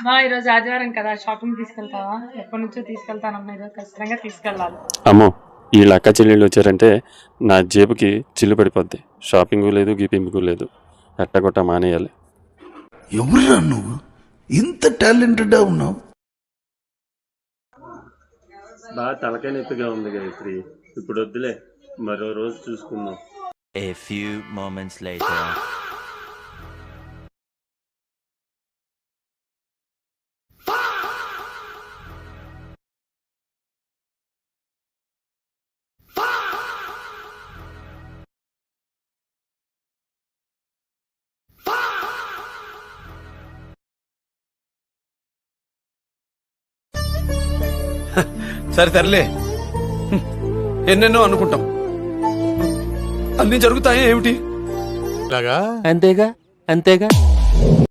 మా ఈరోజు ఆదివారం కదా, షాపింగ్ తీసుకెళ్తావా? ఎప్పటి నుంచో తీసుకెళ్తానమ్మా, ఈరోజు ఖచ్చితంగా తీసుకెళ్ళాలి. అమ్మో, వీళ్ళ అక్క చెల్లెళ్ళు వచ్చారంటే నా జేబుకి చిల్లు పడిపోద్ది. షాపింగ్ లేదు, గీపింగ్ లేదు, ఎట్టగొట్ట మానేయాలి. ఎవరురా నువ్వు? ఇంత టాలెంటెడ్ ఉన్నావు? బాగా తలకాయ నొప్పిగా ఉంది గాయత్రి, ఇప్పుడు వద్దులే, మరో రోజు చూసుకుందాం. A few moments later. సరే తరలే, ఎన్నెన్నో అనుకుంటాం, అన్ని జరుగుతాయా ఏమిటి? అంతేగా.